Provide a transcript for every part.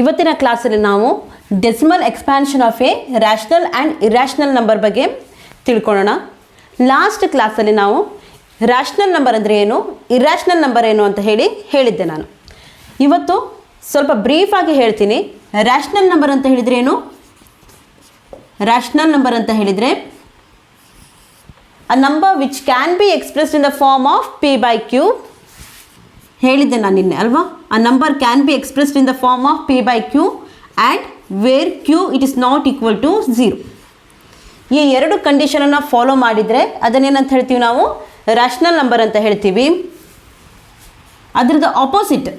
ಇವತ್ತಿನ ಕ್ಲಾಸಲ್ಲಿ ನಾವು decimal expansion of a rational and irrational number ಬಗ್ಗೆ ತಿಳ್ಕೊಳ್ಳೋಣ. ಲಾಸ್ಟ್ ಕ್ಲಾಸಲ್ಲಿ ನಾವು ರ್ಯಾಷನಲ್ ನಂಬರ್ ಅಂದರೆ ಏನು, ಇರ್ಯಾಷನಲ್ ನಂಬರ್ ಏನು ಅಂತ ಹೇಳಿದ್ದೆ ನಾನು. ಇವತ್ತು ಸ್ವಲ್ಪ ಬ್ರೀಫಾಗಿ ಹೇಳ್ತೀನಿ. ರ್ಯಾಷನಲ್ ನಂಬರ್ ಅಂತ ಹೇಳಿದರೆ ಏನು? ರ್ಯಾಷನಲ್ ನಂಬರ್ ಅಂತ ಹೇಳಿದರೆ a number which can be expressed in the form of p/q. ಹೇಳಿದ್ದೆ ನಾನು ನಿನ್ನೆ ಅಲ್ವಾ. A number can be expressed in the form of p/q and where q it is not equal to 0. ಈ ಎರಡು ಕಂಡೀಷನನ್ನು follow ಮಾಡಿದರೆ ಅದನ್ನೇನಂತ ಹೇಳ್ತೀವಿ ನಾವು? ರ್ಯಾಷನಲ್ ನಂಬರ್ ಅಂತ ಹೇಳ್ತೀವಿ. ಅದರದ್ದು ಆಪೋಸಿಟ್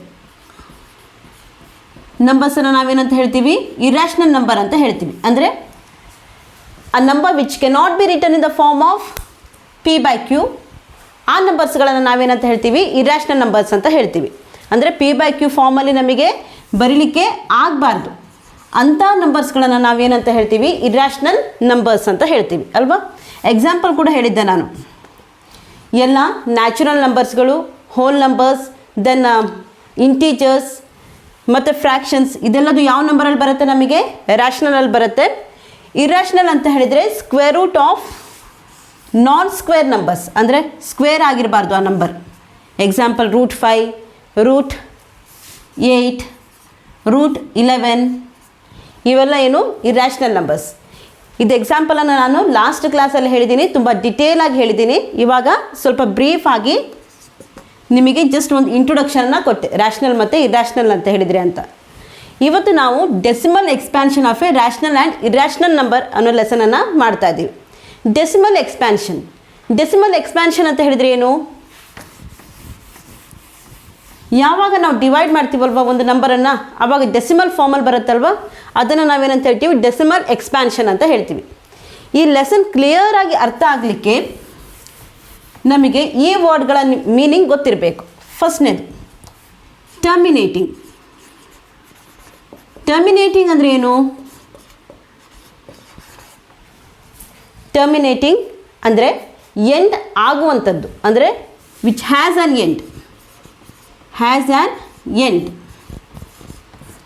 ನಂಬರ್ಸನ್ನು ನಾವೇನಂತ ಹೇಳ್ತೀವಿ? ಇರ್ಯಾಷನಲ್ ನಂಬರ್ ಅಂತ ಹೇಳ್ತೀವಿ. ಅಂದರೆ a number which cannot be written in the form of p/q, ಆ ನಂಬರ್ಸ್ಗಳನ್ನು ನಾವೇನಂತ ಹೇಳ್ತೀವಿ? ಇರ್ಯಾಷನಲ್ ನಂಬರ್ಸ್ ಅಂತ ಹೇಳ್ತೀವಿ. ಅಂದರೆ p/q ಫಾರ್ಮಲ್ಲಿ ನಮಗೆ ಬರೀಲಿಕ್ಕೆ ಆಗಬಾರ್ದು ಅಂಥ ನಂಬರ್ಸ್ಗಳನ್ನು ನಾವೇನಂತ ಹೇಳ್ತೀವಿ? ಇರ್ಯಾಷನಲ್ ನಂಬರ್ಸ್ ಅಂತ ಹೇಳ್ತೀವಿ ಅಲ್ವಾ. ಎಕ್ಸಾಂಪಲ್ ಕೂಡ ಹೇಳಿದ್ದೆ ನಾನು. ಎಲ್ಲ ನ್ಯಾಚುರಲ್ ನಂಬರ್ಸ್ಗಳು, ಹೋಲ್ ನಂಬರ್ಸ್, ದೆನ್ ಇಂಟೀಜರ್ಸ್ ಮತ್ತು ಫ್ರ್ಯಾಕ್ಷನ್ಸ್, ಇದೆಲ್ಲದು ಯಾವ ನಂಬರಲ್ಲಿ ಬರುತ್ತೆ? ನಮಗೆ ರ್ಯಾಷನಲಲ್ಲಿ ಬರುತ್ತೆ. ಇರ್ಯಾಷನಲ್ ಅಂತ ಹೇಳಿದರೆ square root of non square numbers, ಅಂದರೆ ಸ್ಕ್ವೇರ್ ಆಗಿರಬಾರ್ದು ಆ ನಂಬರ್. ಎಕ್ಸಾಂಪಲ್ √5, √8, √11, ಇವೆಲ್ಲ ಏನು? Irrational numbers. ಇದು ಎಕ್ಸಾಂಪಲನ್ನು ನಾನು ಲಾಸ್ಟ್ ಕ್ಲಾಸಲ್ಲಿ ಹೇಳಿದ್ದೀನಿ, ತುಂಬ ಡಿಟೇಲಾಗಿ ಹೇಳಿದ್ದೀನಿ. ಇವಾಗ ಸ್ವಲ್ಪ ಬ್ರೀಫಾಗಿ ನಿಮಗೆ ಜಸ್ಟ್ ಒಂದು ಇಂಟ್ರೊಡಕ್ಷನನ್ನು ಕೊಟ್ಟೆ, ರ್ಯಾಷನಲ್ ಮತ್ತು ಇರ್ಯಾಷನಲ್ ಅಂತ ಹೇಳಿದರೆ ಅಂತ. ಇವತ್ತು ನಾವು decimal expansion of a rational and irrational number ಅನ್ನೋ ಲೆಸನನ್ನು ಮಾಡ್ತಾ ಇದ್ದೀವಿ. ಡೆಸಿಮಲ್ ಎಕ್ಸ್ಪ್ಯಾನ್ಷನ್ ಅಂತ ಹೇಳಿದರೆ ಏನು? ಯಾವಾಗ ನಾವು ಡಿವೈಡ್ ಮಾಡ್ತೀವಲ್ವ ಒಂದು ನಂಬರನ್ನು, ಆವಾಗ ಡೆಸಿಮಲ್ ಫಾರ್ಮಲ್ಲಿ ಬರುತ್ತಲ್ವ, ಅದನ್ನು ನಾವೇನಂತ ಹೇಳ್ತೀವಿ? ಡೆಸಿಮಲ್ ಎಕ್ಸ್ಪ್ಯಾನ್ಷನ್ ಅಂತ ಹೇಳ್ತೀವಿ. ಈ ಲೆಸನ್ ಕ್ಲಿಯರಾಗಿ ಅರ್ಥ ಆಗಲಿಕ್ಕೆ ನಮಗೆ ಈ ವರ್ಡ್ಗಳ ಮೀನಿಂಗ್ ಗೊತ್ತಿರಬೇಕು. ಫಸ್ಟ್ನೇದು ಟರ್ಮಿನೇಟಿಂಗ್ ಅಂದರೆ ಏನು? ಟರ್ಮಿನೇಟಿಂಗ್ ಅಂದರೆ ಎಂಡ್ ಆಗುವಂಥದ್ದು, ಅಂದರೆ ವಿಚ್ ಹ್ಯಾಸ್ ಆನ್ ಎಂಡ್,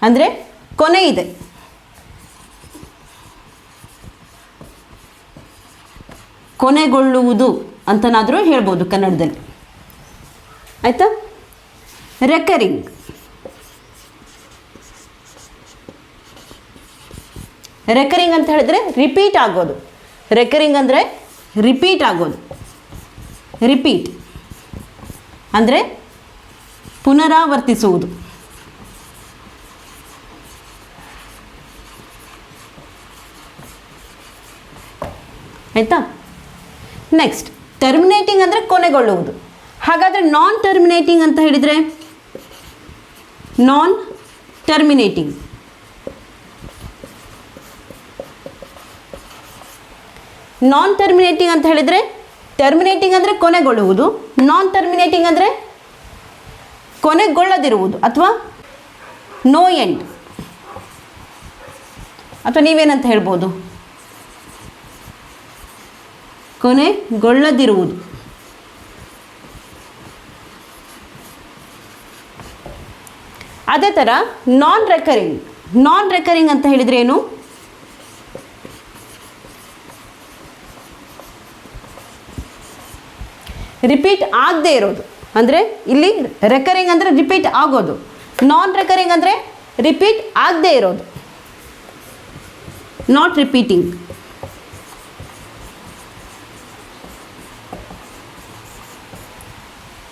ಅಂದರೆ ಕೊನೆ ಇದೆ. ಕೊನೆಗೊಳ್ಳುವುದು ಅಂತನಾದರೂ ಹೇಳ್ಬೋದು ಕನ್ನಡದಲ್ಲಿ. ಆಯಿತಾ? ರೆಕರಿಂಗ್ ಅಂತ ಹೇಳಿದ್ರೆ ರಿಪೀಟ್ ಆಗೋದು. ರೆಕರಿಂಗ್ ಅಂದರೆ ರಿಪೀಟ್ ಆಗೋದು. ರಿಪೀಟ್ ಅಂದರೆ ಪುನರಾವರ್ತಿಸುವುದು. ಆಯಿತಾ? ನೆಕ್ಸ್ಟ್ ಟರ್ಮಿನೇಟಿಂಗ್ ಅಂದರೆ ಕೊನೆಗೊಳ್ಳುವುದು. ಹಾಗಾದರೆ ನಾನ್ ಟರ್ಮಿನೇಟಿಂಗ್ ಅಂತ ಹೇಳಿದರೆ ನಾನ್ ಟರ್ಮಿನೇಟಿಂಗ್ ಅಂತ ಹೇಳಿದರೆ ಟರ್ಮಿನೇಟಿಂಗ್ ಅಂದರೆ ಕೊನೆಗೊಳ್ಳುವುದು, ನಾನ್ ಟರ್ಮಿನೇಟಿಂಗ್ ಅಂದರೆ ಕೊನೆಗೊಳ್ಳದಿರುವುದು ಅಥವಾ ನೋ ಎಂಡ್, ಅಥವಾ ನೀವೇನಂತ ಹೇಳ್ಬೋದು? ಕೊನೆಗೊಳ್ಳದಿರುವುದು. ಅದೇ ಥರ ನಾನ್ ರೆಕರಿಂಗ್ ಅಂತ ಹೇಳಿದರೆ ಏನು? ರಿಪೀಟ್ ಆಗದೇ ಇರೋದು. ಅಂದರೆ ಇಲ್ಲಿ ರೆಕರಿಂಗ್ ಅಂದರೆ ರಿಪೀಟ್ ಆಗೋದು, ನಾನ್ ರೆಕರಿಂಗ್ ಅಂದರೆ ರಿಪೀಟ್ ಆಗದೇ ಇರೋದು, ನಾಟ್ ರಿಪೀಟಿಂಗ್.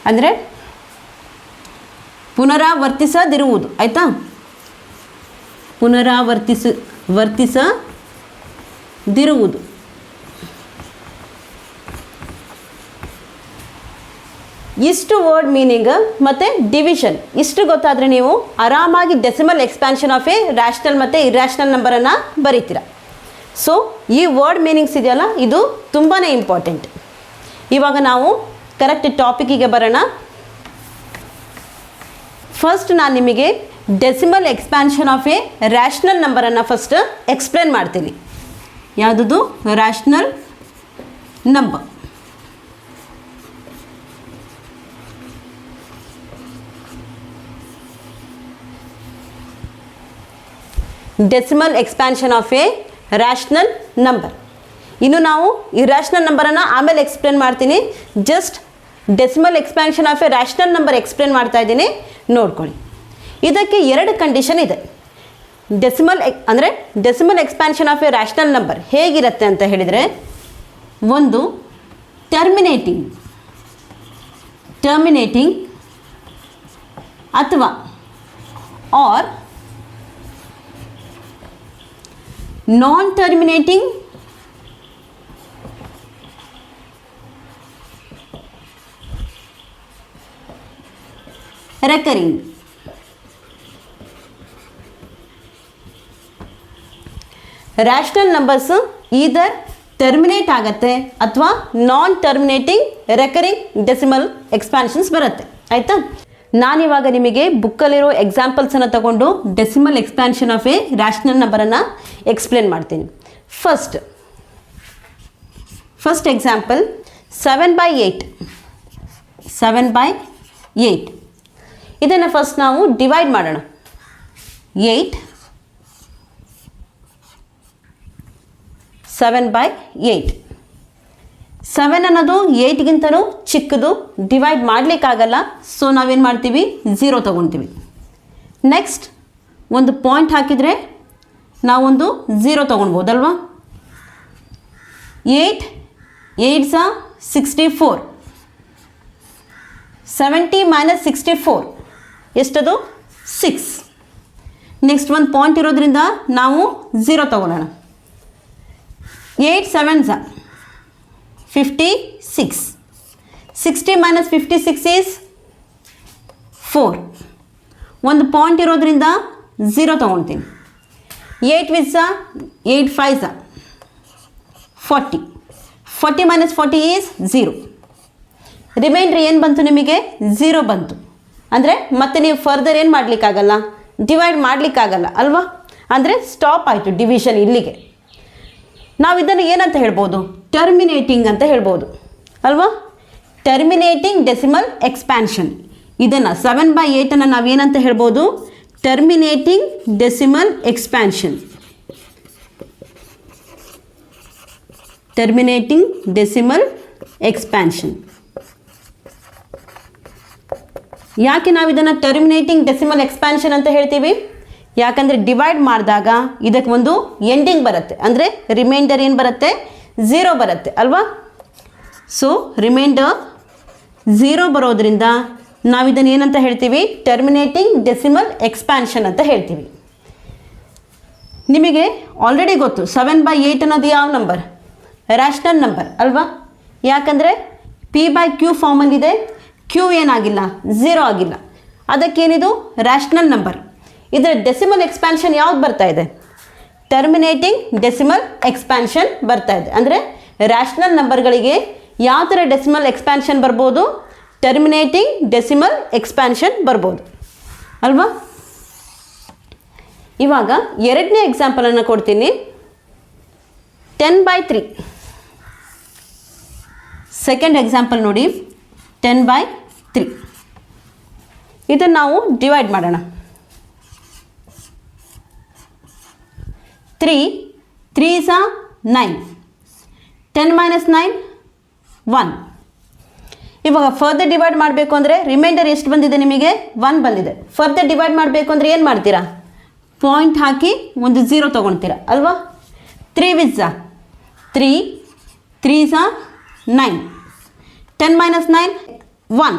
ಅಂದರೆ ಪುನರಾವರ್ತಿಸದಿರುವುದು. ಆಯಿತಾ? ವರ್ತಿಸದಿರುವುದು. ಇಷ್ಟು ವರ್ಡ್ ಮೀನಿಂಗ್ ಮತ್ತು ಡಿವಿಷನ್ ಇಷ್ಟು ಗೊತ್ತಾದರೆ ನೀವು ಆರಾಮಾಗಿ decimal expansion of a rational ಮತ್ತು ಇರ್ಯಾಷನಲ್ ನಂಬರನ್ನು ಬರೀತೀರ. ಸೊ ಈ ವರ್ಡ್ ಮೀನಿಂಗ್ಸ್ ಇದೆಯಲ್ಲ, ಇದು ತುಂಬಾ ಇಂಪಾರ್ಟೆಂಟ್. ಇವಾಗ ನಾವು ಕರೆಕ್ಟ್ ಟಾಪಿಕ್ಕಿಗೆ ಬರೋಣ. ಫಸ್ಟ್ ನಾನು ನಿಮಗೆ decimal expansion of a rational ನಂಬರನ್ನು ಫಸ್ಟ್ ಎಕ್ಸ್ಪ್ಲೇನ್ ಮಾಡ್ತೀನಿ. ಯಾವುದದು? Rational number. Decimal expansion of a rational number. ಇನ್ನು ನಾವು ಇರ್ಯಾಷನಲ್ ನಂಬರನ್ನು ಆಮೇಲೆ ಎಕ್ಸ್ಪ್ಲೇನ್ ಮಾಡ್ತೀನಿ. Just decimal expansion of a rational number explain ಮಾಡ್ತಾ ಇದ್ದೀನಿ, ನೋಡ್ಕೊಳ್ಳಿ. ಇದಕ್ಕೆ 2 ಕಂಡೀಷನ್ ಇದೆ. Decimal expansion of a rational number ಹೇಗಿರುತ್ತೆ ಅಂತ ಹೇಳಿದರೆ, ಒಂದು ಟರ್ಮಿನೇಟಿಂಗ್ ಅಥವಾ or non terminating recurring. Rational numbers either terminate ಆಗುತ್ತೆ ಅಥವಾ non terminating recurring decimal expansions ಬರುತ್ತೆ. ಆಯಿತಾ? ನಾನಿವಾಗ ನಿಮಗೆ ಬುಕ್ಕಲ್ಲಿರೋ ಎಕ್ಸಾಂಪಲ್ಸನ್ನು ತಗೊಂಡು decimal expansion of a rational ನಂಬರನ್ನು ಎಕ್ಸ್ಪ್ಲೇನ್ ಮಾಡ್ತೀನಿ. First example 7/8. ಇದನ್ನು ಫಸ್ಟ್ ನಾವು ಡಿವೈಡ್ ಮಾಡೋಣ. 7/8. 7 ಅನ್ನೋದು 8ಗಿಂತಲೂ ಚಿಕ್ಕದು, ಡಿವೈಡ್ ಮಾಡಲಿಕ್ಕಾಗಲ್ಲ. ಸೊ ನಾವೇನು ಮಾಡ್ತೀವಿ, 0 ತೊಗೊಳ್ತೀವಿ. ನೆಕ್ಸ್ಟ್ ಒಂದು ಪಾಯಿಂಟ್ ಹಾಕಿದರೆ ನಾವೊಂದು 0 ತೊಗೊಳ್ಬೋದಲ್ವಾ. 8 8s 64. 70 - 64 ಎಷ್ಟದು? 6. ನೆಕ್ಸ್ಟ್ ಒಂದು ಪಾಯಿಂಟ್ ಇರೋದ್ರಿಂದ ನಾವು 0 ತೊಗೊಳ್ಳೋಣ. 8 7s 56. 60 - 56 is 4. ಒಂದು ಪಾಯಿಂಟ್ ಇರೋದ್ರಿಂದ 0 ತೊಗೊಳ್ತೀನಿ. 8 with 8 5s 40. 40 - 40 is 0. ರಿಮೈಂಡ್ರ್ ಏನು ಬಂತು ನಿಮಗೆ? 0 ಬಂತು. ಅಂದರೆ ಮತ್ತೆ ನೀವು ಫರ್ದರ್ ಏನು ಮಾಡಲಿಕ್ಕಾಗಲ್ಲ, ಡಿವೈಡ್ ಮಾಡಲಿಕ್ಕಾಗಲ್ಲ ಅಲ್ವಾ. ಅಂದರೆ ಸ್ಟಾಪ್ ಆಯಿತು ಡಿವಿಷನ್ ಇಲ್ಲಿಗೆ. ನಾವು ಇದನ್ನು ಏನಂತ ಹೇಳ್ಬೋದು? ಟರ್ಮಿನೇಟಿಂಗ್ ಅಂತ ಹೇಳ್ಬೋದು ಅಲ್ವಾ. Terminating decimal expansion. ಇದನ್ನು 7/8 ನಾವೇನಂತ ಹೇಳ್ಬೋದು? Terminating decimal expansion. Terminating decimal expansion. ಯಾಕೆ ನಾವು ಇದನ್ನು ಟರ್ಮಿನೇಟಿಂಗ್ ಡೆಸಿಮಲ್ ಎಕ್ಸ್ಪ್ಯಾನ್ಷನ್ ಅಂತ ಹೇಳ್ತೀವಿ? ಯಾಕಂದರೆ ಡಿವೈಡ್ ಮಾಡಿದಾಗ ಇದಕ್ಕೆ ಒಂದು ಎಂಡಿಂಗ್ ಬರುತ್ತೆ, ಅಂದರೆ ರಿಮೈಂಡರ್ ಏನು ಬರುತ್ತೆ? 0 ಬರುತ್ತೆ ಅಲ್ವಾ. ಸೊ ರಿಮೈಂಡರ್ 0 ಬರೋದ್ರಿಂದ ನಾವು ಇದನ್ನು ಏನಂತ ಹೇಳ್ತೀವಿ? ಟರ್ಮಿನೇಟಿಂಗ್ ಡೆಸಿಮಲ್ ಎಕ್ಸ್ಪ್ಯಾನ್ಷನ್ ಅಂತ ಹೇಳ್ತೀವಿ. ನಿಮಗೆ ಆಲ್ರೆಡಿ ಗೊತ್ತು 7/8 ಅನ್ನೋದು ಯಾವ ನಂಬರ್? ರ್ಯಾಷನಲ್ ನಂಬರ್ ಅಲ್ವಾ. ಯಾಕಂದರೆ P/Q ಫಾರ್ಮಲ್ಲಿದೆ. Q ಏನಾಗಿಲ್ಲ? 0 ಆಗಿಲ್ಲ. ಅದಕ್ಕೇನಿದು? Rational number. ಇದರ ಡೆಸಿಮಲ್ ಎಕ್ಸ್ಪ್ಯಾನ್ಷನ್ ಯಾವ್ದು ಬರ್ತಾ ಇದೆ? ಟರ್ಮಿನೇಟಿಂಗ್ ಡೆಸಿಮಲ್ ಎಕ್ಸ್ಪ್ಯಾನ್ಷನ್ ಬರ್ತಾ ಇದೆ. ಅಂದರೆ ರ್ಯಾಷನಲ್ ನಂಬರ್ಗಳಿಗೆ ಯಾವ ಥರ ಡೆಸಿಮಲ್ ಎಕ್ಸ್ಪ್ಯಾನ್ಷನ್ ಬರ್ಬೋದು? ಟರ್ಮಿನೇಟಿಂಗ್ ಡೆಸಿಮಲ್ ಎಕ್ಸ್ಪ್ಯಾನ್ಷನ್ ಬರ್ಬೋದು ಅಲ್ವಾ. ಇವಾಗ 2ನೇ ಎಕ್ಸಾಂಪಲನ್ನು ಕೊಡ್ತೀನಿ. 10/3. ಸೆಕೆಂಡ್ ಎಕ್ಸಾಂಪಲ್ ನೋಡಿ, 10/3. ಇದನ್ನು ನಾವು ಡಿವೈಡ್ ಮಾಡೋಣ. 3 3s 9. 10 - 9 1. ಇವಾಗ ಫರ್ದರ್ ಡಿವೈಡ್ ಮಾಡಬೇಕು ಅಂದರೆ ರಿಮೈಂಡರ್ ಎಷ್ಟು ಬಂದಿದೆ ನಿಮಗೆ? 1 ಬಂದಿದೆ. ಫರ್ದರ್ ಡಿವೈಡ್ ಮಾಡಬೇಕು ಅಂದರೆ ಏನು ಮಾಡ್ತೀರಾ? ಪಾಯಿಂಟ್ ಹಾಕಿ ಒಂದು 0 ತೊಗೊಳ್ತೀರಾ ಅಲ್ವಾ. 3 with 3 3s 9. 10 - 9 1.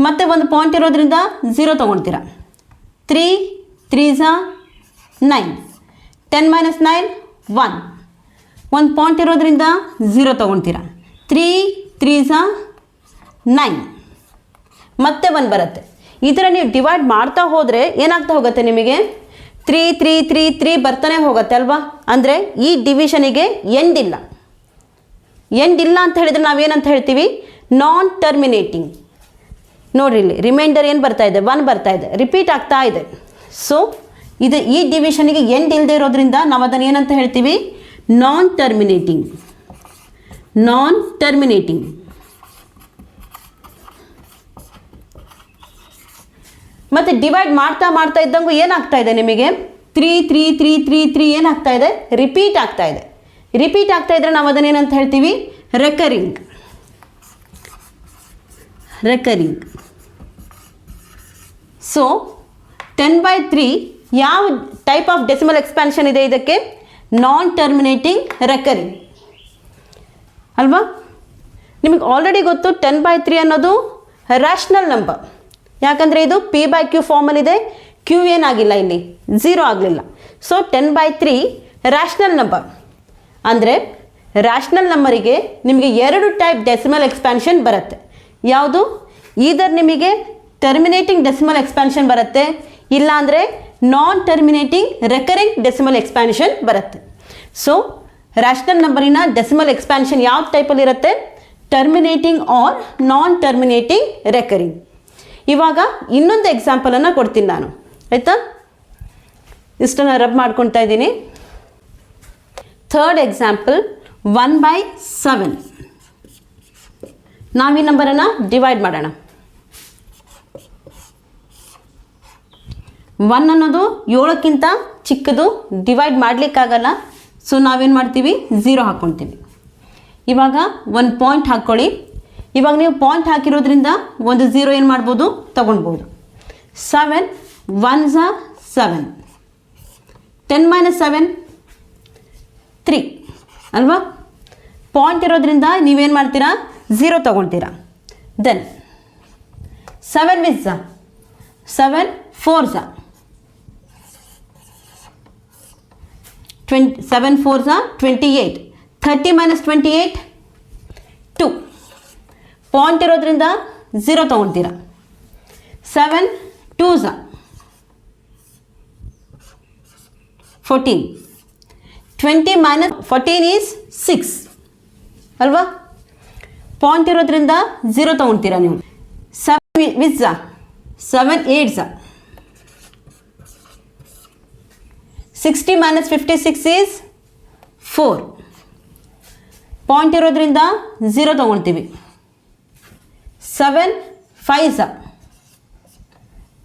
ಮತ್ತೆ ಒಂದು ಪಾಯಿಂಟ್ ಇರೋದ್ರಿಂದ 0 ತೊಗೊಳ್ತೀರಾ. 3 3s 9. 10 - 9 1. ಒಂದು ಪಾಯಿಂಟ್ ಇರೋದ್ರಿಂದ 0 ತೊಗೊಳ್ತೀರಾ. 3 3s 9. ಮತ್ತೆ 1 ಬರುತ್ತೆ. ಈ ಥರ ನೀವು ಡಿವೈಡ್ ಮಾಡ್ತಾ ಹೋದರೆ ಏನಾಗ್ತಾ ಹೋಗುತ್ತೆ ನಿಮಗೆ? 3 3 3 3 ಬರ್ತಾನೆ ಹೋಗುತ್ತೆ ಅಲ್ವಾ. ಅಂದರೆ ಈ ಡಿವಿಷನಿಗೆ ಎಂಡ್ ಇಲ್ಲ. ಎಂಡ್ ಇಲ್ಲ ಅಂತ ಹೇಳಿದರೆ ನಾವೇನಂತ ಹೇಳ್ತೀವಿ? ನಾನ್ ಟರ್ಮಿನೇಟಿಂಗ್. ನೋಡಿರಿ ಇಲ್ಲಿ ರಿಮೈಂಡರ್ ಏನು ಬರ್ತಾ ಇದೆ? 1 ಬರ್ತಾ ಇದೆ, ರಿಪೀಟ್ ಆಗ್ತಾ ಇದೆ. ಸೊ ಇದು ಈ ಡಿವಿಷನಿಗೆ ಎಂಡ್ ಇಲ್ಲದೆ ಇರೋದ್ರಿಂದ ನಾವು ಅದನ್ನು ಏನಂತ ಹೇಳ್ತೀವಿ? ನಾನ್ ಟರ್ಮಿನೇಟಿಂಗ್. ನಾನ್ ಟರ್ಮಿನೇಟಿಂಗ್. ಮತ್ತು ಡಿವೈಡ್ ಮಾಡ್ತಾ ಮಾಡ್ತಾ ಇದ್ದಂಗೂ ಏನಾಗ್ತಾ ಇದೆ ನಿಮಗೆ? 3 3 3 3 3 ಏನಾಗ್ತಾ ಇದೆ, ರಿಪೀಟ್ ಆಗ್ತಾ ಇದೆ. ರಿಪೀಟ್ ಆಗ್ತಾ ಇದ್ರೆ ನಾವು ಅದನ್ನೇನಂತ ಹೇಳ್ತೀವಿ, ರೆಕರಿಂಗ್. ಸೊ 10/3 ಯಾವ ಟೈಪ್ ಆಫ್ ಡೆಸಿಮಲ್ ಎಕ್ಸ್ಪ್ಯಾನ್ಷನ್ ಇದೆ ಇದಕ್ಕೆ, ನಾನ್ ಟರ್ಮಿನೇಟಿಂಗ್ ರೆಕರಿಂಗ್ ಅಲ್ವಾ. ನಿಮಗೆ ಆಲ್ರೆಡಿ ಗೊತ್ತು 10/3 ಅನ್ನೋದು ರ್ಯಾಷನಲ್ ನಂಬರ್, ಯಾಕಂದರೆ ಇದು P/Q ಫಾರ್ಮಲ್ಲಿದೆ. Q ಏನಾಗಿಲ್ಲ, ಇಲ್ಲಿ 0 ಆಗಲಿಲ್ಲ. So 10/3 rational number. ಅಂದರೆ ರ್ಯಾಷನಲ್ ನಂಬರಿಗೆ ನಿಮಗೆ 2 ಟೈಪ್ ಡೆಸಿಮಲ್ ಎಕ್ಸ್ಪ್ಯಾನ್ಷನ್ ಬರುತ್ತೆ. ಯಾವುದು, ಈದರ್ ನಿಮಗೆ ಟರ್ಮಿನೇಟಿಂಗ್ ಡೆಸಿಮಲ್ ಎಕ್ಸ್ಪ್ಯಾನ್ಷನ್ ಬರುತ್ತೆ, ಇಲ್ಲಾಂದರೆ non terminating recurring decimal expansion ಬರುತ್ತೆ. ಸೊ ರ್ಯಾಷನಲ್ ನಂಬರಿನ ಡೆಸಿಮಲ್ ಎಕ್ಸ್ಪ್ಯಾನ್ಷನ್ ಯಾವ ಟೈಪಲ್ಲಿ ಇರುತ್ತೆ, terminating or non terminating recurring. ಇವಾಗ ಇನ್ನೊಂದು ಎಕ್ಸಾಂಪಲನ್ನು ಕೊಡ್ತೀನಿ ನಾನು, ಆಯಿತಾ. ಇಷ್ಟನ್ನು ರಬ್ ಮಾಡ್ಕೊತಾ ಇದ್ದೀನಿ. Third example 1/7. ನಾವು ಈ ನಂಬರನ್ನು ಡಿವೈಡ್ ಮಾಡೋಣ. 1 ಅನ್ನೋದು 7ಕ್ಕಿಂತ ಚಿಕ್ಕದು, ಡಿವೈಡ್ ಮಾಡಲಿಕ್ಕಾಗಲ್ಲ. ಸೊ ನಾವೇನು ಮಾಡ್ತೀವಿ, 0 ಹಾಕ್ಕೊಳ್ತೀವಿ. ಇವಾಗ ಒಂದು ಪಾಯಿಂಟ್ ಹಾಕ್ಕೊಳ್ಳಿ. ಇವಾಗ ನೀವು ಪಾಯಿಂಟ್ ಹಾಕಿರೋದ್ರಿಂದ ಒಂದು 0 ಏನು ಮಾಡ್ಬೋದು, ತೊಗೊಳ್ಬೋದು. 7 1s are 7. 10 - 7 3 ಅಲ್ವಾ. ಪಾಯಿಂಟ್ ಇರೋದ್ರಿಂದ ನೀವೇನು ಮಾಡ್ತೀರಾ, 0 ತೊಗೊಳ್ತೀರಾ. Then 7 ವಿಸ್ 7 4s 7 4s 28. 30 - 28 2. ಪಾಯಿಂಟ್ ಇರೋದ್ರಿಂದ 0 ತೊಗೊಳ್ತೀರಾ. 7 2s 14. 20 - 14 is 6 ಅಲ್ವಾ. ಪಾಯಿಂಟ್ ಇರೋದ್ರಿಂದ 0 ತೊಗೊಳ್ತೀರಾ ನೀವು. 7 ವಿಸ್ 7 8s 60 - 56 is 4. ಪಾಯಿಂಟ್ ಇರೋದ್ರಿಂದ 0 ತೊಗೊಳ್ತೀವಿ. 7 5s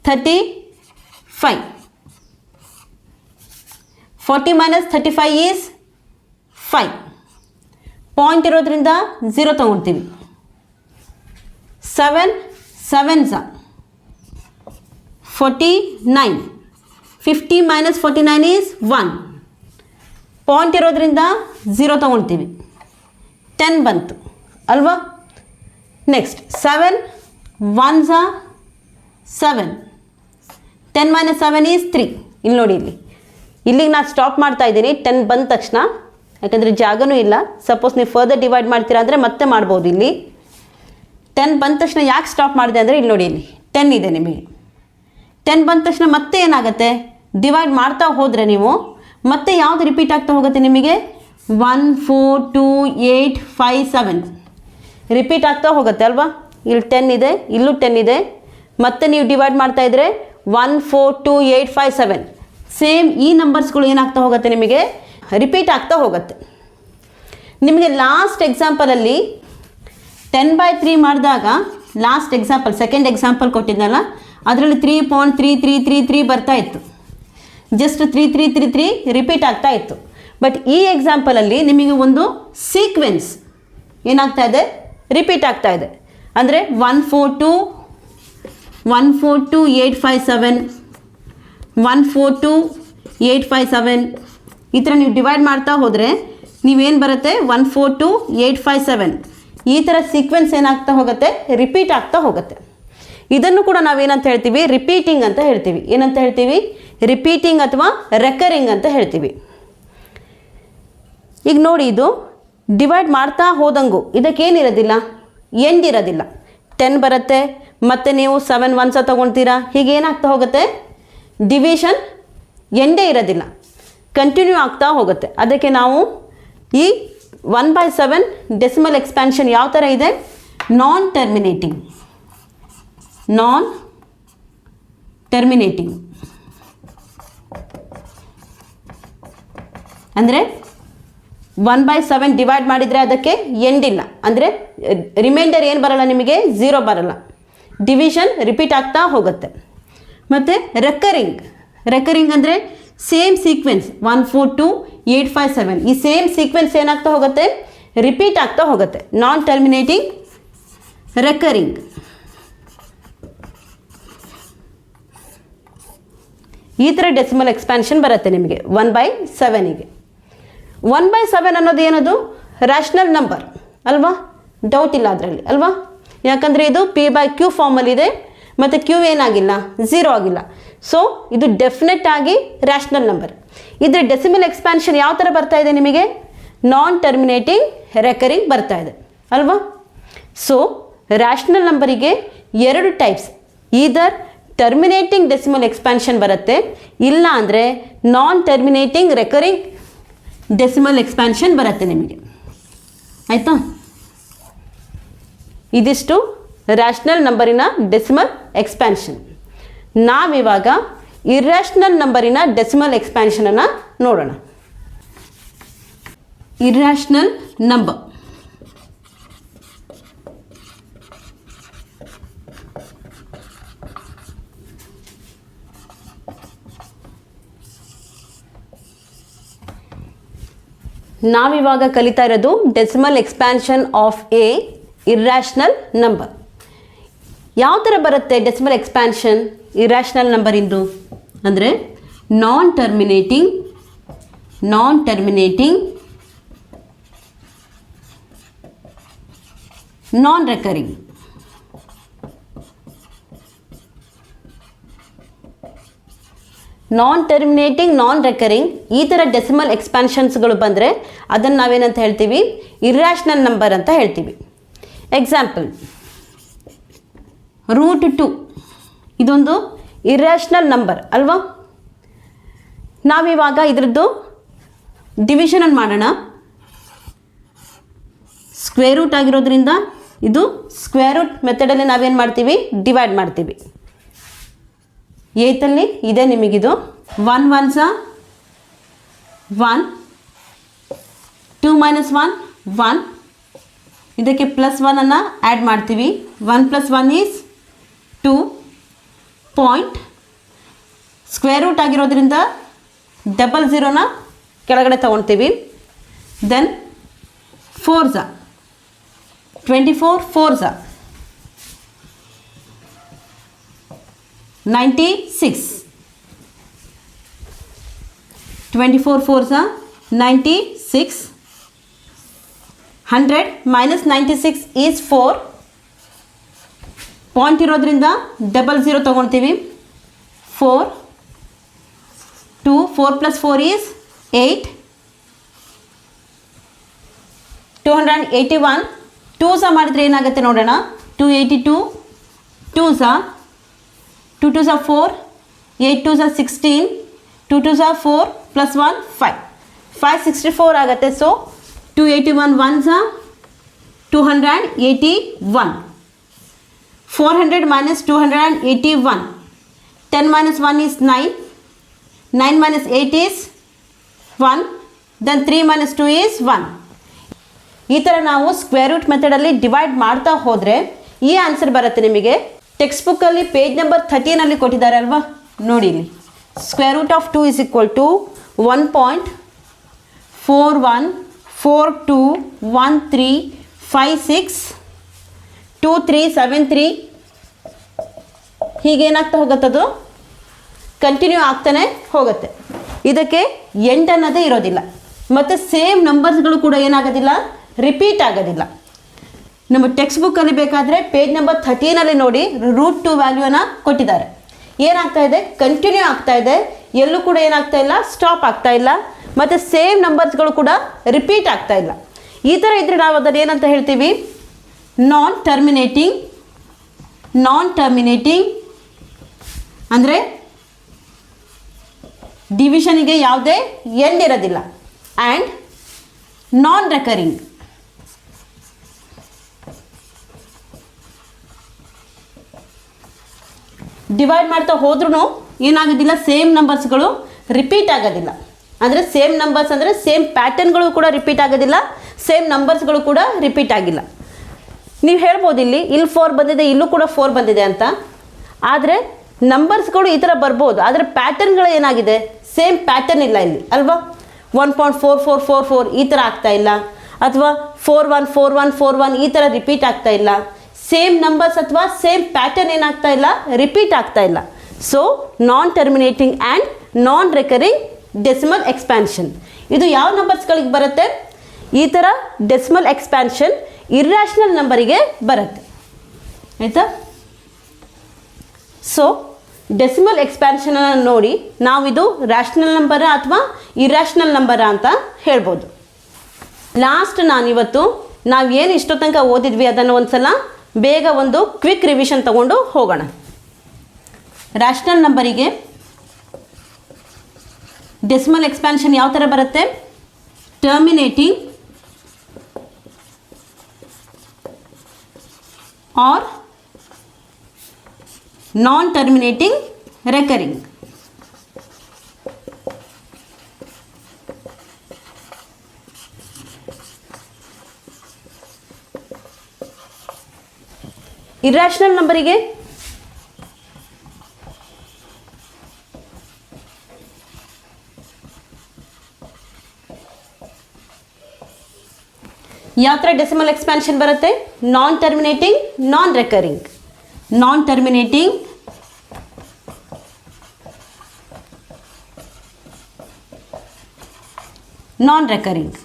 35. 40 - 35 is 5. ಪಾಯಿಂಟ್ ಇರೋದ್ರಿಂದ 0 ತೊಗೊಳ್ತೀವಿ. 7 7s 49. 50 - 49 is 1. ಪಾಯಿಂಟ್ ಇರೋದ್ರಿಂದ 0 ತೊಗೊಳ್ತೀವಿ. 10 ಬಂತು ಅಲ್ವಾ. Next 7 1s 7. 10 - 7 is 3. ಇಲ್ಲಿ ನೋಡಿ, ಇಲ್ಲಿಗೆ ನಾನು ಸ್ಟಾಪ್ ಮಾಡ್ತಾ ಇದ್ದೀನಿ 10 ಬಂದ ತಕ್ಷಣ, ಯಾಕಂದರೆ ಜಾಗನೂ ಇಲ್ಲ. ಸಪೋಸ್ ನೀವು ಫರ್ದರ್ ಡಿವೈಡ್ ಮಾಡ್ತೀರಾ ಅಂದರೆ ಮತ್ತೆ ಮಾಡ್ಬೋದು. ಇಲ್ಲಿ 10 ಬಂದ ತಕ್ಷಣ ಯಾಕೆ ಸ್ಟಾಪ್ ಮಾಡಿದೆ ಅಂದರೆ, ಇಲ್ಲಿ ನೋಡಿ, ಇಲ್ಲಿ 10 ಇದೆ ನಿಮಗೆ. 10 ಬಂದ ತಕ್ಷಣ ಮತ್ತೆ ಏನಾಗುತ್ತೆ, ಡಿವೈಡ್ ಮಾಡ್ತಾ ಹೋದರೆ ನೀವು ಮತ್ತೆ ಯಾವುದು ರಿಪೀಟ್ ಆಗ್ತಾ ಹೋಗುತ್ತೆ ನಿಮಗೆ, 1 4 2 8 5 7 ರಿಪೀಟ್ ಆಗ್ತಾ ಹೋಗುತ್ತೆ ಅಲ್ವಾ. ಇಲ್ಲಿ 10 ಇದೆ, ಇಲ್ಲೂ 10 ಇದೆ. ಮತ್ತೆ ನೀವು ಡಿವೈಡ್ ಮಾಡ್ತಾ ಇದ್ದರೆ 1 4 2 8 5 7 ಸೇಮ್ ಈ ನಂಬರ್ಸ್ಗಳು ಏನಾಗ್ತಾ ಹೋಗುತ್ತೆ, ನಿಮಗೆ ರಿಪೀಟ್ ಆಗ್ತಾ ಹೋಗುತ್ತೆ. ನಿಮಗೆ ಲಾಸ್ಟ್ ಎಕ್ಸಾಂಪಲಲ್ಲಿ 10/3 ಮಾಡಿದಾಗ, ಲಾಸ್ಟ್ ಎಕ್ಸಾಂಪಲ್ ಸೆಕೆಂಡ್ ಎಕ್ಸಾಂಪಲ್ ಕೊಟ್ಟಿದ್ನಲ್ಲ, ಅದರಲ್ಲಿ 3.3333 ಬರ್ತಾ ಇತ್ತು. ಜಸ್ಟ್ 3333 ರಿಪೀಟ್ ಆಗ್ತಾ ಇತ್ತು. ಬಟ್ ಈ ಎಕ್ಸಾಂಪಲಲ್ಲಿ ನಿಮಗೆ ಒಂದು ಸೀಕ್ವೆನ್ಸ್ ಏನಾಗ್ತಾ ಇದೆ, ರಿಪೀಟ್ ಆಗ್ತಾ ಇದೆ. ಅಂದರೆ 142 8 5 7 142 8 5 7 ಈ ಥರ ನೀವು ಡಿವೈಡ್ ಮಾಡ್ತಾ ಹೋದರೆ ನೀವೇನು ಬರುತ್ತೆ, 142 8 5 7 ಈ ಥರ ಸೀಕ್ವೆನ್ಸ್ ಏನಾಗ್ತಾ ಹೋಗುತ್ತೆ, ರಿಪೀಟ್ ಆಗ್ತಾ ಹೋಗುತ್ತೆ. ಇದನ್ನು ಕೂಡ ನಾವೇನಂತ ಹೇಳ್ತೀವಿ, ರಿಪೀಟಿಂಗ್ ಅಂತ ಹೇಳ್ತೀವಿ. ಏನಂತ ಹೇಳ್ತೀವಿ, ರಿಪೀಟಿಂಗ್ ಅಥವಾ ರೆಕರಿಂಗ್ ಅಂತ ಹೇಳ್ತೀವಿ. ಈಗ ನೋಡಿ, ಇದು ಡಿವೈಡ್ ಮಾಡ್ತಾ ಹೋದಂಗೂ ಇದಕ್ಕೇನಿರೋದಿಲ್ಲ, ಎಂಡ್ ಇರೋದಿಲ್ಲ. 10 ಬರುತ್ತೆ, ಮತ್ತು ನೀವು 7 1s ತೊಗೊಳ್ತೀರಾ, ಹೀಗೆ ಏನಾಗ್ತಾ ಹೋಗುತ್ತೆ, ಡಿವಿಷನ್ ಎಂಡೇ ಇರೋದಿಲ್ಲ, ಕಂಟಿನ್ಯೂ ಆಗ್ತಾ ಹೋಗುತ್ತೆ. ಅದಕ್ಕೆ ನಾವು ಈ 1/7 ಡೆಸಿಮಲ್ ಎಕ್ಸ್ಪ್ಯಾನ್ಷನ್ ಯಾವ ಥರ ಇದೆ, ನಾನ್ ಟರ್ಮಿನೇಟಿಂಗ್ ಅಂದರೆ 1/7 ಡಿವೈಡ್ ಮಾಡಿದರೆ ಅದಕ್ಕೆ ಎಂಡ್ ಇಲ್ಲ, ಅಂದರೆ ರಿಮೈಂಡರ್ ಏನು ಬರಲ್ಲ, ನಿಮಗೆ 0 ಬರಲ್ಲ, ಡಿವಿಷನ್ ರಿಪೀಟ್ ಆಗ್ತಾ ಹೋಗುತ್ತೆ. ಮತ್ತು ರೆಕರಿಂಗ್ ಅಂದರೆ ಸೇಮ್ ಸೀಕ್ವೆನ್ಸ್ 1 4 2 8 5 7 ಈ ಸೇಮ್ ಸೀಕ್ವೆನ್ಸ್ ಏನಾಗ್ತಾ ಹೋಗುತ್ತೆ, ರಿಪೀಟ್ ಆಗ್ತಾ ಹೋಗುತ್ತೆ. ನಾನ್ ಟರ್ಮಿನೇಟಿಂಗ್ ರೆಕರಿಂಗ್. ಈ ಥರ ಡೆಸಿಮಲ್ ಎಕ್ಸ್ಪ್ಯಾನ್ಷನ್ ಬರುತ್ತೆ ನಿಮಗೆ 1/7ಗೆ. 1/7 ಅನ್ನೋದು ಏನದು, ರ್ಯಾಷನಲ್ ನಂಬರ್ ಅಲ್ವಾ, ಡೌಟ್ ಇಲ್ಲ ಅದರಲ್ಲಿ ಅಲ್ವಾ, ಯಾಕಂದರೆ ಇದು P/Q ಫಾರ್ಮಲ್ಲಿದೆ ಮತ್ತು Q ಏನಾಗಿಲ್ಲ, 0 ಆಗಿಲ್ಲ. ಸೊ ಇದು ಡೆಫಿನೆಟ್ ಆಗಿ ರ್ಯಾಷನಲ್ ನಂಬರ್. ಇದರ ಡೆಸಿಮಲ್ ಎಕ್ಸ್ಪ್ಯಾನ್ಷನ್ ಯಾವ ಥರ ಬರ್ತಾ ಇದೆ ನಿಮಗೆ, ನಾನ್ ಟರ್ಮಿನೇಟಿಂಗ್ ರೆಕರಿಂಗ್ ಬರ್ತಾ ಇದೆ ಅಲ್ವಾ. ಸೊ ರ್ಯಾಷನಲ್ ನಂಬರಿಗೆ 2 types, either terminating decimal expansion ಬರುತ್ತೆ, ಇಲ್ಲ ಅಂದರೆ ನಾನ್ ಟರ್ಮಿನೇಟಿಂಗ್ ರೆಕರಿಂಗ್ ಡೆಸಿಮಲ್ ಎಕ್ಸ್ಪ್ಯಾನ್ಷನ್ ಬರುತ್ತೆ ನಿಮಗೆ. ಆಯಿತಾ, ಇದಿಷ್ಟು ರ್ಯಾಷನಲ್ ನಂಬರಿನ ಡೆಸಿಮಲ್ ಎಕ್ಸ್ಪ್ಯಾನ್ಷನ್. ನಾವಿವಾಗ ಇರ್ಯಾಷನಲ್ ನಂಬರಿನ ಡೆಸಿಮಲ್ ಎಕ್ಸ್ಪ್ಯಾನ್ಷನನ್ನು ನೋಡೋಣ. ಇರ್ಯಾಷನಲ್ ನಂಬರ್ ನಾವಿವಾಗ ಕಲಿತಾ ಇರೋದು decimal expansion of A irrational number. ಯಾವ ಥರ ಬರುತ್ತೆ ಡೆಸಿಮಲ್ ಎಕ್ಸ್ಪ್ಯಾನ್ಷನ್ ಇರ್ಯಾಷನಲ್ ನಂಬರಿಂದು ಅಂದರೆ ನಾನ್ terminating non recurring. Non terminating non recurring ಈ ಥರ ಡೆಸಿಮಲ್ ಎಕ್ಸ್ಪ್ಯಾನ್ಷನ್ಸ್ಗಳು ಬಂದರೆ ಅದನ್ನು ನಾವೇನಂತ ಹೇಳ್ತೀವಿ, ಇರ್ಯಾಷನಲ್ ನಂಬರ್ ಅಂತ ಹೇಳ್ತೀವಿ. ಎಕ್ಸಾಂಪಲ್ √2 ಇದೊಂದು ಇರ್ಯಾಷನಲ್ ನಂಬರ್ ಅಲ್ವಾ. ನಾವಿವಾಗ ಇದರದ್ದು ಡಿವಿಷನನ್ನು ಮಾಡೋಣ. ಸ್ಕ್ವೇರ್ ರೂಟ್ ಆಗಿರೋದ್ರಿಂದ ಇದು ಸ್ಕ್ವೇರ್ ರೂಟ್ ಮೆಥಡಲ್ಲಿ ನಾವೇನು ಮಾಡ್ತೀವಿ, ಡಿವೈಡ್ ಮಾಡ್ತೀವಿ. ಏತಲ್ಲಿ ಇದೆ ನಿಮಗಿದು 1 1s 1, 2 - 1 1, ಇದಕ್ಕೆ +1 ಆ್ಯಡ್ ಮಾಡ್ತೀವಿ. 1 + 1 ಈಸ್ 2 ಪಾಯಿಂಟ್. ಸ್ಕ್ವೇರ್ ರೂಟ್ ಆಗಿರೋದ್ರಿಂದ 00 ಕೆಳಗಡೆ ತೊಗೊಳ್ತೀವಿ. Then 4s 24 4s 96, 24 4s 96, 100 - 96 is 4. Point ಇರೋದ್ರಿಂದ 00 ತೊಗೊಳ್ತೀವಿ. 4 2 4 + 4 ಈಸ್ 8, 281. 2s ಮಾಡಿದರೆ ಏನಾಗುತ್ತೆ ನೋಡೋಣ. 282, 2s 2 2s 4, 8 2s 16, 2 2s 4 + 1 5, 564 ಆಗುತ್ತೆ. So 281 1s 281, 400 - 281, 10 - 1 is 9, 9 - 8 is 1, then 3 - 2 is 1. ಈ ಥರ ನಾವು ಸ್ಕ್ವೇರ್ ರೂಟ್ ಮೆಥಡಲ್ಲಿ ಡಿವೈಡ್ ಮಾಡ್ತಾ ಹೋದರೆ ಈ ಆನ್ಸರ್ ಬರುತ್ತೆ ನಿಮಗೆ. ಟೆಕ್ಸ್ಟ್ ಬುಕ್ಕಲ್ಲಿ ಪೇಜ್ ನಂಬರ್ 13 ಕೊಟ್ಟಿದ್ದಾರೆ ಅಲ್ವಾ, ನೋಡಿ ಇಲ್ಲಿ. √2 is equal to 1.414213562373 ಹೀಗೇನಾಗ್ತಾ ಹೋಗುತ್ತದು, ಕಂಟಿನ್ಯೂ ಆಗ್ತಾನೆ ಹೋಗುತ್ತೆ. ಇದಕ್ಕೆ ಎಂಡ್ ಅನ್ನೋದೇ ಇರೋದಿಲ್ಲ ಮತ್ತು ಸೇಮ್ ನಂಬರ್ಸ್ಗಳು ಕೂಡ ಏನಾಗೋದಿಲ್ಲ, ರಿಪೀಟ್ ಆಗೋದಿಲ್ಲ. ನಮ್ಮ ಟೆಕ್ಸ್ಟ್ ಬುಕ್ಕಲ್ಲಿ ಬೇಕಾದರೆ ಪೇಜ್ ನಂಬರ್ 13 ನೋಡಿ √2 ವ್ಯಾಲ್ಯೂನ ಕೊಟ್ಟಿದ್ದಾರೆ. ಏನಾಗ್ತಾ ಇದೆ, ಕಂಟಿನ್ಯೂ ಆಗ್ತಾ ಇದೆ, ಎಲ್ಲೂ ಕೂಡ ಏನಾಗ್ತಾ ಇಲ್ಲ, ಸ್ಟಾಪ್ ಆಗ್ತಾ ಇಲ್ಲ, ಮತ್ತು ಸೇಮ್ ನಂಬರ್ಸ್ಗಳು ಕೂಡ ರಿಪೀಟ್ ಆಗ್ತಾ ಇಲ್ಲ. ಈ ಥರ ಇದ್ದರೆ ನಾವು ಅದನ್ನು ಏನಂತ ಹೇಳ್ತೀವಿ, ನಾನ್ ಟರ್ಮಿನೇಟಿಂಗ್ ಅಂದರೆ ಡಿವಿಷನಿಗೆ ಯಾವುದೇ ಎಂಡ್ ಇರೋದಿಲ್ಲ. ಆ್ಯಂಡ್ ನಾನ್ ರೆಕರಿಂಗ್ ಡಿವೈಡ್ ಮಾಡ್ತಾ ಹೋದ್ರೂ ಏನಾಗೋದಿಲ್ಲ, ಸೇಮ್ ನಂಬರ್ಸ್ಗಳು ರಿಪೀಟ್ ಆಗೋದಿಲ್ಲ. ಅಂದರೆ ಸೇಮ್ ನಂಬರ್ಸ್ ಅಂದರೆ ಸೇಮ್ ಪ್ಯಾಟರ್ನ್ಗಳು ಕೂಡ ರಿಪೀಟ್ ಆಗೋದಿಲ್ಲ, ಸೇಮ್ ನಂಬರ್ಸ್ಗಳು ಕೂಡ ರಿಪೀಟ್ ಆಗಿಲ್ಲ. ನೀವು ಹೇಳ್ಬೋದು ಇಲ್ಲಿ 4 ಬಂದಿದೆ, ಇಲ್ಲೂ ಕೂಡ 4 ಬಂದಿದೆ ಅಂತ. ಆದರೆ ನಂಬರ್ಸ್ಗಳು ಈ ಥರ ಬರ್ಬೋದು, ಆದರೆ ಪ್ಯಾಟರ್ನ್ಗಳು ಏನಾಗಿದೆ, ಸೇಮ್ ಪ್ಯಾಟರ್ನ್ ಇಲ್ಲ ಇಲ್ಲಿ ಅಲ್ವಾ. 1.4444 ಈ ಥರ ಆಗ್ತಾ ಇಲ್ಲ, ಅಥವಾ 414141 ಈ ಥರ ರಿಪೀಟ್ ಆಗ್ತಾ ಇಲ್ಲ. ಸೇಮ್ ನಂಬರ್ಸ್ ಅಥವಾ ಸೇಮ್ ಪ್ಯಾಟರ್ನ್ ಏನಾಗ್ತಾ ಇಲ್ಲ, ರಿಪೀಟ್ ಆಗ್ತಾ ಇಲ್ಲ. So non terminating and non recurring decimal expansion ಇದು ಯಾವ ನಂಬರ್ಸ್ಗಳಿಗೆ ಬರುತ್ತೆ, ಈ ಥರ ಡೆಸಿಮಲ್ ಎಕ್ಸ್ಪ್ಯಾನ್ಷನ್ ಇರ್ಯಾಷನಲ್ ನಂಬರಿಗೆ ಬರುತ್ತೆ ಆಯಿತಾ. ಸೊ ಡೆಸಿಮಲ್ ಎಕ್ಸ್ಪ್ಯಾನ್ಷನನ್ನು ನೋಡಿ ನಾವಿದು ರ್ಯಾಷನಲ್ ನಂಬರ ಅಥವಾ ಇರ್ಯಾಷನಲ್ ನಂಬರ ಅಂತ ಹೇಳ್ಬೋದು. ಲಾಸ್ಟ್ ನಾನಿವತ್ತು ನಾವು ಏನು ಇಷ್ಟೋ ತನಕ ಓದಿದ್ವಿ ಅದನ್ನು ಒಂದು ಸಲ ಬೇಗ ಒಂದು ಕ್ವಿಕ್ ರಿವಿಷನ್ ತಗೊಂಡು ಹೋಗೋಣ. ರ್ಯಾಷನಲ್ ನಂಬರಿಗೆ ಡೆಸಿಮಲ್ ಎಕ್ಸ್ಪ್ಯಾನ್ಷನ್ ಯಾವ ಥರ ಬರುತ್ತೆ, terminating or non terminating recurring. Irrational ನಂಬರಿಗೆ ಯಾವ ಥರ ಡೆಸಿಮಲ್ ಎಕ್ಸ್ಪ್ಯಾನ್ಷನ್ ಬರುತ್ತೆ, non terminating non recurring. Non terminating non recurring.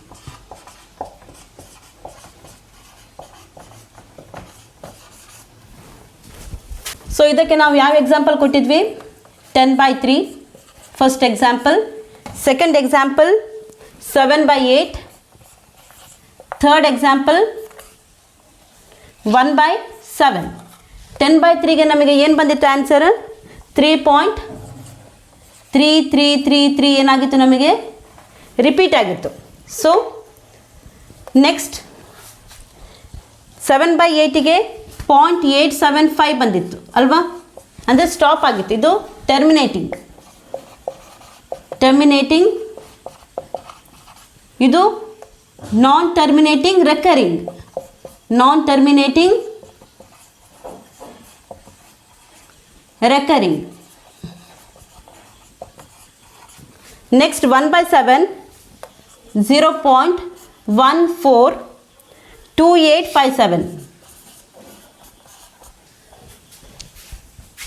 So ಇದಕ್ಕೆ ನಾವು ಯಾವ ಎಕ್ಸಾಂಪಲ್ ಕೊಟ್ಟಿದ್ವಿ, 10/3 first example, second example 7/8, third example 1/7. 10/3ಗೆ ನಮಗೆ ಏನು ಬಂದಿತ್ತು ಆನ್ಸರ್, 3.3333 ಏನಾಗಿತ್ತು ನಮಗೆ ರಿಪೀಟ್ ಆಗಿತ್ತು. ಸೊ ನೆಕ್ಸ್ಟ್ 7/8ಗೆ 0.875 ಬಂದಿತ್ತು ಅಲ್ವಾ, ಅಂದರೆ ಸ್ಟಾಪ್ ಆಗಿತ್ತು. ಇದು ಟರ್ಮಿನೇಟಿಂಗ್, ಇದು ನಾನ್ terminating recurring, non terminating recurring. Next 1/7 0.142857.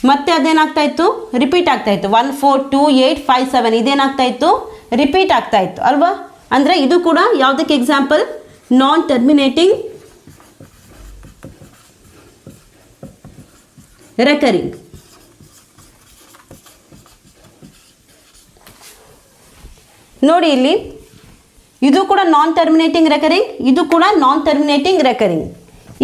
ಮತ್ತೆ ಅದೇನಾಗ್ತಾ ಇತ್ತು, ರಿಪೀಟ್ ಆಗ್ತಾ ಇತ್ತು. 142857 ಇದೇನಾಗ್ತಾ ಇತ್ತು, ರಿಪೀಟ್ ಆಗ್ತಾ ಇತ್ತು ಅಲ್ವಾ. ಅಂದರೆ ಇದು ಕೂಡ ಯಾವುದಕ್ಕೆ ಎಕ್ಸಾಂಪಲ್, ನಾನ್ ಟರ್ಮಿನೇಟಿಂಗ್ ರೆಕರಿಂಗ್. ನೋಡಿ ಇಲ್ಲಿ ಇದು ಕೂಡ ನಾನ್ ಟರ್ಮಿನೇಟಿಂಗ್ ರೆಕರಿಂಗ್, ಇದು ಕೂಡ ನಾನ್ ಟರ್ಮಿನೇಟಿಂಗ್ ರೆಕರಿಂಗ್.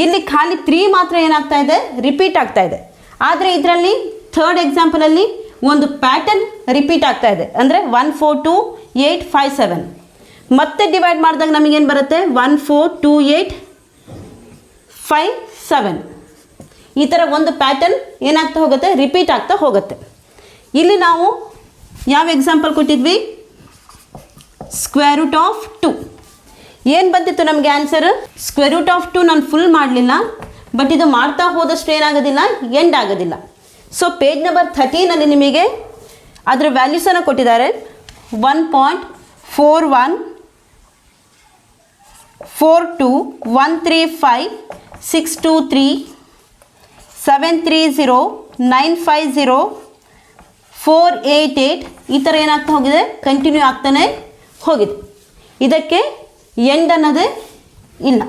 ಇಲ್ಲಿ ಖಾಲಿ 3 ಮಾತ್ರ ಏನಾಗ್ತಾ ಇದೆ, ರಿಪೀಟ್ ಆಗ್ತಾ ಇದೆ. ಆದರೆ ಇದರಲ್ಲಿ ಥರ್ಡ್ ಎಕ್ಸಾಂಪಲಲ್ಲಿ ಒಂದು ಪ್ಯಾಟರ್ನ್ ರಿಪೀಟ್ ಆಗ್ತಾ ಇದೆ, ಅಂದರೆ 142857. ಮತ್ತೆ ಡಿವೈಡ್ ಮಾಡಿದಾಗ ನಮಗೇನು ಬರುತ್ತೆ, 142857. ಈ ಥರ ಒಂದು ಪ್ಯಾಟರ್ನ್ ಏನಾಗ್ತಾ ಹೋಗುತ್ತೆ, ರಿಪೀಟ್ ಆಗ್ತಾ ಹೋಗುತ್ತೆ. ಇಲ್ಲಿ ನಾವು ಯಾವ ಎಕ್ಸಾಂಪಲ್ ಕೊಟ್ಟಿದ್ವಿ, √2. ಏನು ಬಂದಿತ್ತು ನಮಗೆ ಆನ್ಸರ್, √2. ನಾನು ಫುಲ್ ಮಾಡಲಿಲ್ಲ, ಬಟ್ ಇದು ಮಾಡ್ತಾ ಹೋದಷ್ಟು ಏನಾಗೋದಿಲ್ಲ, ಎಂಡ್ ಆಗೋದಿಲ್ಲ. ಸೊ ಪೇಜ್ ನಂಬರ್ 13ನಲ್ಲಿ ನಿಮಗೆ ಅದರ ವ್ಯಾಲ್ಯೂಸನ್ನು ಕೊಟ್ಟಿದ್ದಾರೆ. 1.4135 623 730 950 488 ಈ ಥರ ಏನಾಗ್ತಾ ಹೋಗಿದೆ, ಕಂಟಿನ್ಯೂ ಆಗ್ತಾನೆ ಹೋಗಿದೆ. ಇದಕ್ಕೆ ಎಂಡ್ ಅನ್ನೋದೇ ಇಲ್ಲ.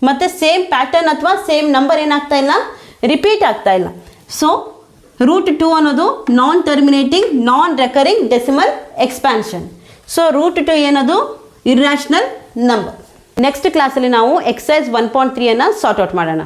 ಮತ್ತು ಸೇಮ್ ಪ್ಯಾಟರ್ನ್ ಅಥವಾ ಸೇಮ್ ನಂಬರ್ ಏನಾಗ್ತಾ ಇಲ್ಲ, ರಿಪೀಟ್ ಆಗ್ತಾ ಇಲ್ಲ. ಸೊ √2 ಅನ್ನೋದು ನಾನ್ terminating non recurring decimal expansion. So √2 ಏನದು, ಇರ್ಯಾಷನಲ್ ನಂಬರ್. ನೆಕ್ಸ್ಟ್ ಕ್ಲಾಸಲ್ಲಿ ನಾವು ಎಕ್ಸಸೈಸ್ 1.3 ಸಾರ್ಟ್ ಔಟ್ ಮಾಡೋಣ.